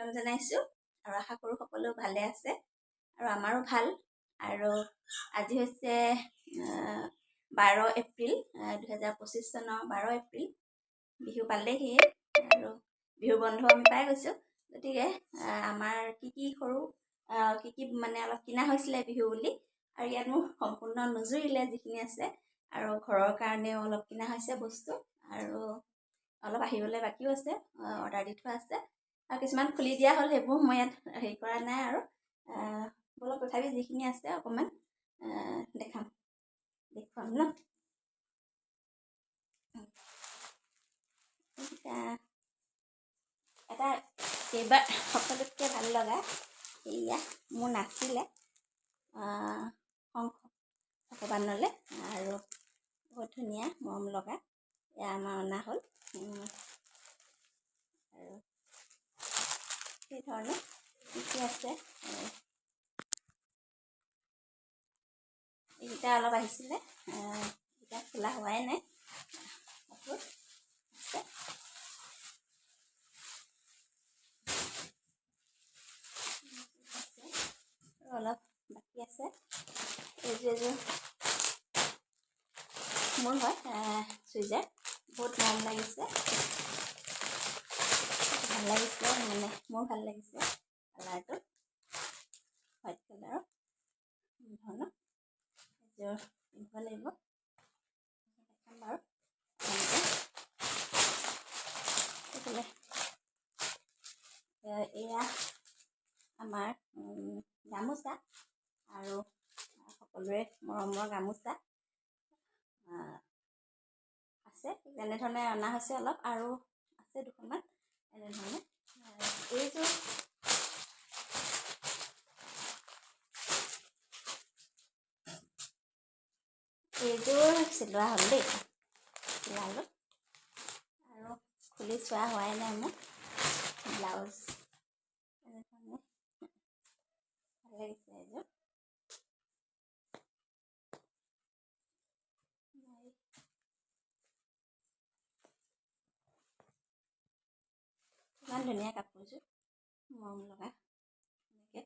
স্বাগতম জনাইছোঁ আৰু আশা কৰোঁ সকলো ভালে আছে আৰু আমাৰো ভাল। আৰু আজি হৈছে 12 এপ্ৰিল 2025 চনৰ 12 এপ্ৰিল। বিহু পালেহি আৰু বিহু বন্ধ আমি পাই গৈছোঁ। গতিকে আমাৰ কি সৰু কি মানে অলপ কিনা হৈছিলে বিহু বুলি, আৰু ইয়াত মোৰ সম্পূৰ্ণ নুজুৰিলে যিখিনি আছে, আৰু ঘৰৰ কাৰণেও অলপ কিনা হৈছে বস্তু, আৰু অলপ আহিবলৈ বাকীও আছে, অৰ্ডাৰ দি থোৱা আছে, আৰু কিছুমান খুলি দিয়া হ'ল। সেইবোৰ মই ইয়াত হেৰি কৰা নাই, আৰু অলপ তথাপি যিখিনি আছে অকণমান দেখুৱাম ন। এটা এইবাৰ সকলোতকৈ ভাল লগা এয়া মোৰ নাছিলে শংখ ভগৱানলৈ, আৰু বহুত ধুনীয়া মৰম লগা এয়া আমাৰ অনা হ'ল। আৰু সেইধৰণে কি আছে, এইকেইটা অলপ আহিছিলে, এইকেইটা খোলা হোৱাই নাই, আছে অলপ বাকী আছে। এইযোৰ মোৰ হয় চুইজাৰ, বহুত মৰম লাগিছে, ভাল লাগিছে, মানে মোৰ ভাল লাগিছে কালাৰটো, হোৱাইট কালাৰৰ ধৰণৰ। এযোৰ পিন্ধিব লাগিব, দেখাম বাৰু। এয়া আমাৰ গামোচা, আৰু সকলোৰে মৰমৰ গামোচা আছে, যেনেধৰণে অনা হৈছে অলপ, আৰু আছে দুখনমান এনেধৰণে। এইযোৰ চিলোৱা হ'ল দেই, চিলালোঁ, আৰু খুলি চোৱা হোৱাই নাই মোৰ। ব্লাউজ এনেধৰণে ভাল লাগিছে এইযোৰ। ইমান ধুনীয়া কাপোৰযোৰ, মৰম লগা, এনেকৈ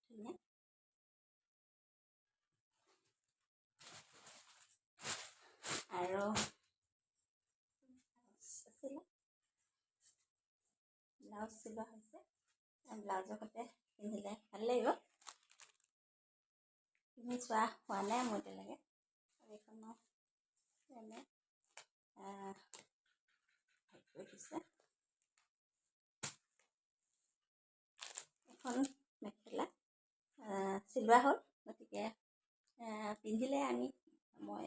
ধুনীয়া। আৰু আছিলে ব্লাউজ চিলোৱা হৈছে, ব্লাউজৰ সৈতে পিন্ধিলে ভাল লাগিব। পিন্ধি চোৱা হোৱা নাই মোৰ এতিয়ালৈকে, আৰু এইখনো এনে কৰি দিছে। এখন মেখেলা চিলোৱা হ'ল, গতিকে পিন্ধিলে মই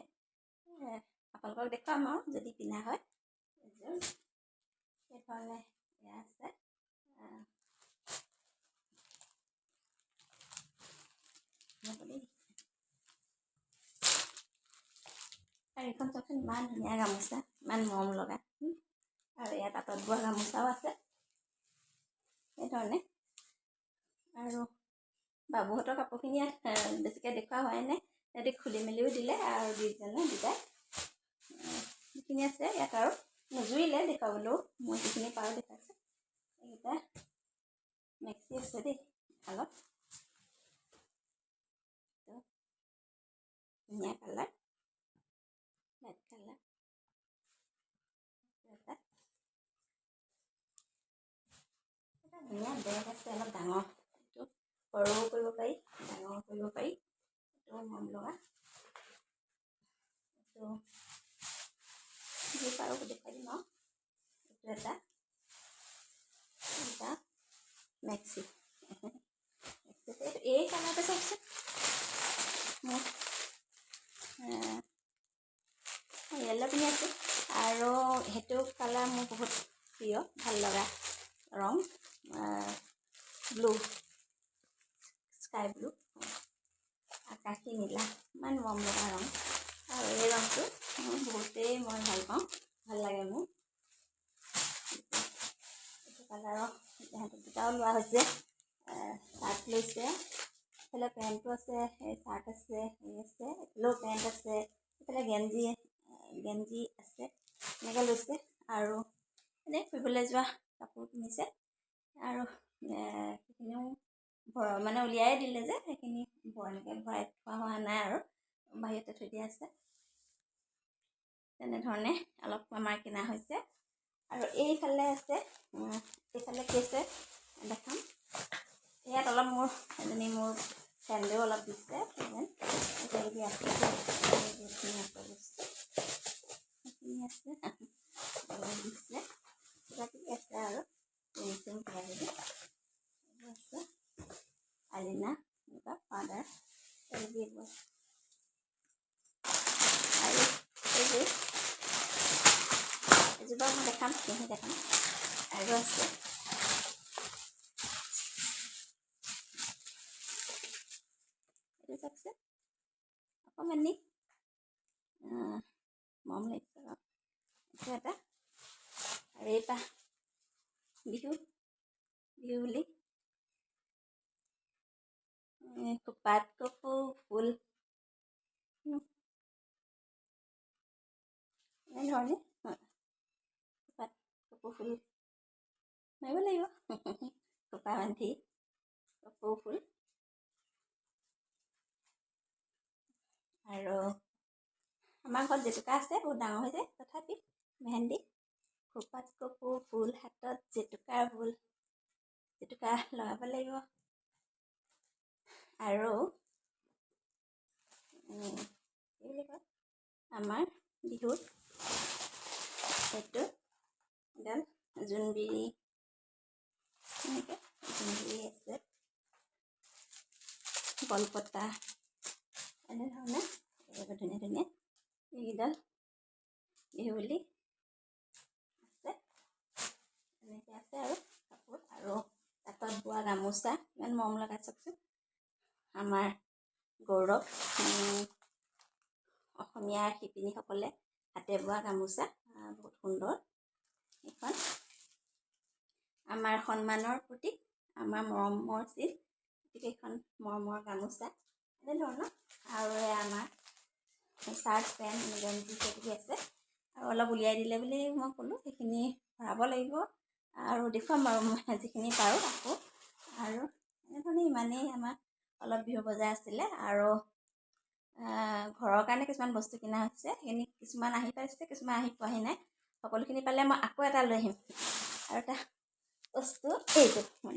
আপোনালোকক দেখুৱাম আৰু যদি পিন্ধা হয়। এযোৰ সেইধৰণে এয়া আছে, আৰু এইখন চাওকচোন, ইমান ধুনীয়া গামোচা, ইমান মৰম লগা, আৰু ইয়াত তাঁতত বোৱা গামোচাও আছে সেইধৰণে। আৰু বাবুহঁতৰ কাপোৰখিনি ইয়াত বেছিকৈ দেখুওৱা হোৱাই নাই, সিহঁতি খুলি মেলিও দিলে, আৰু দুটাই যিখিনি আছে ইয়াত আৰু নুজুৰিলে দেখুৱাবলৈও, মই যিখিনি পাৰোঁ দেখাইছোঁ। এইকেইটা মেক্সি আছে দেই, শালত ধুনীয়া কালাৰ, হোৱাইট কালাৰ। এটা ধুনীয়া বেগ আছে, অলপ ডাঙৰ, এইটো সৰুও কৰিব পাৰি, ডাঙৰো কৰিব পাৰি, এইটো মৰম লগা। এইটো যি পাৰোঁ দেখুৱাই দিম আৰু। এইটো এটা মেক্সি, এই কালাৰটো চাওকচোন, মোৰ য়েল্ল' পিন্ধি আছোঁ, আৰু সেইটো কালাৰ মোৰ বহুত প্ৰিয়, ভাল লগা ৰং, ব্লু, স্কাই ব্লু, আকাশী নীলা, ইমান মৰম লগা ৰং, আৰু এই ৰংটো মই ভাল পাওঁ, ভাল লাগে মোৰ। এইটো কালাৰৰ দুটাও লোৱা হৈছে, তাত লৈছে এইফালে পেণ্টটো আছে, চাৰ্ট আছে, আছে এইফালেও পেণ্ট আছে, এইফালে গেঞ্জি আছে, এনেকৈ লৈছে। আৰু এনেই ফুৰিবলৈ যোৱা কাপোৰ কিনিছে। আৰু সেইখিনিও মানে উলিয়াই দিলে যে সেইখিনি এনেকৈ ভৰাই থোৱা হোৱা নাই আৰু বাহিৰতে থৈ দিয়া আছে। তেনেধৰণে অলপ আমাৰ কিনা হৈছে। আৰু এইফালে আছে, এইফালে কি আছে দেখাম। ইয়াত অলপ মোৰ ফ্ৰেণ্ডেও অলপ দিছে, একেলগে আছে সেইখিনি আছে বস্তু, সেইখিনি আছে দিছে, কিবা কিবি আছে আৰু পেঞ্চিল কিবা কিবি আছে, আলিনা এনেকুৱা পাউডাৰ কিবাকিবি এইবোৰ আছে। আৰু এযোৰ মই দেখাম, পিন্ধি দেখাম। আৰু আছে এইটো চাওকচোন, অকণমানি মৰম লাগিছে আৰু এইটো এটা। আৰু এইটা বিহু বুলি খোপাত কপৌ ফুল, এনেধৰণে খোপাত কপৌ ফুল মাৰিব লাগিব, খোপা বান্ধি কপৌ ফুল। আৰু আমাৰ ঘৰত জেতুকা আছে, বহুত ডাঙৰ হৈ যায়, তথাপি মেহেন্দি, খোপাত কপৌ ফুল, হাতত জেতুকাৰ ফুল, জেতুকা লগাব লাগিব। আৰু কি বুলি কয়, আমাৰ বিহুত এইটো এডাল জোনবিৰি, এনেকৈ জোনবিৰি আছে, গলপতা, এনেধৰণে ধুনীয়া ধুনীয়া এইকেইডাল বিহু বুলি আছে। এনেকৈ আছে আৰু কাপোৰ। আৰু তাঁতত বোৱা গামোচা, ইমান মৰম লগা চাওকচোন, আমাৰ গৌৰৱ অসমীয়াৰ শিপিনীসকলে হাতে বোৱা গামোচা, বহুত সুন্দৰ এইখন, আমাৰ সন্মানৰ প্ৰতীক, আমাৰ মৰমৰ চিন, গতিকে এইখন মৰমৰ গামোচা এনেধৰণৰ। আৰু আমাৰ চাৰ্ট পেণ্ট গেঞ্জি কিবাকিবি আছে। আৰু অলপ উলিয়াই দিলে বুলি মই ক'লোঁ, সেইখিনি ভৰাব লাগিব আৰু দেখুৱাম বাৰু মই যিখিনি পাৰোঁ আকৌ। আৰু এনেধৰণে ইমানেই আমাৰ অলপ বিহু বজাৰ আছিলে। আৰু ঘৰৰ কাৰণে কিছুমান বস্তু কিনা হৈছে, সেইখিনি কিছুমান আহি পাইছে, কিছুমান আহি পোৱাহি নাই। সকলোখিনি পালে মই আকৌ এটা লৈ আহিম। আৰু এটা বস্তু এইটো মই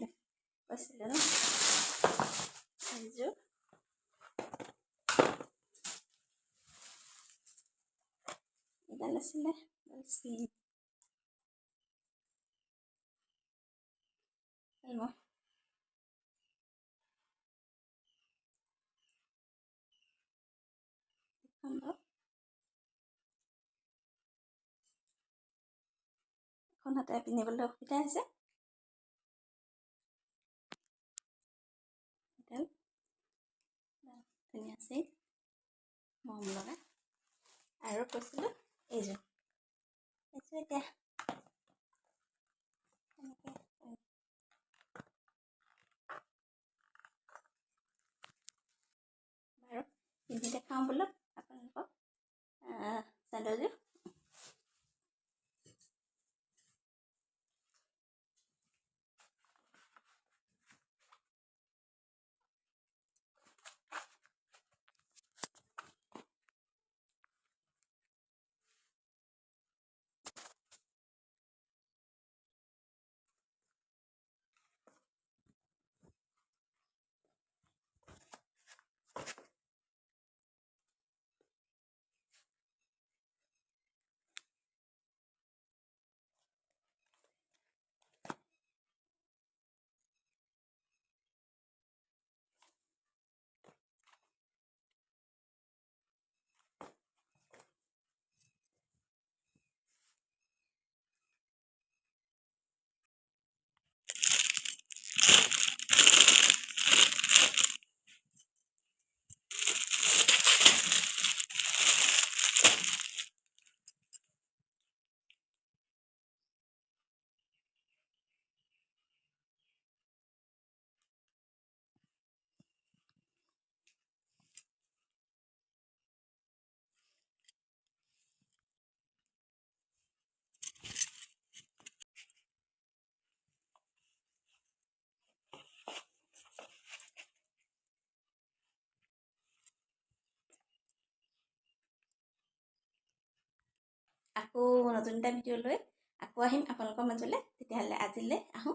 কৈছিলোঁ ন, এইযোৰ এডাল আছিলে এখন হাতে পিন্ধিবলৈ অসুবিধা হৈছে, এডাল ধুনীয়া আছে, মৰম লগা। আৰু কৈছিলোঁ এইযোৰ এতিয়া এনেকৈ বাৰু পিন্ধি দেখাওঁ বোলো আপোনালোকক চেণ্ডেলযোৰ। আকৌ নতুন এটা ভিডিঅ' লৈ আকৌ আহিম আপোনালোকৰ মাজলৈ। তেতিয়াহ'লে আজিলৈ আহোঁ।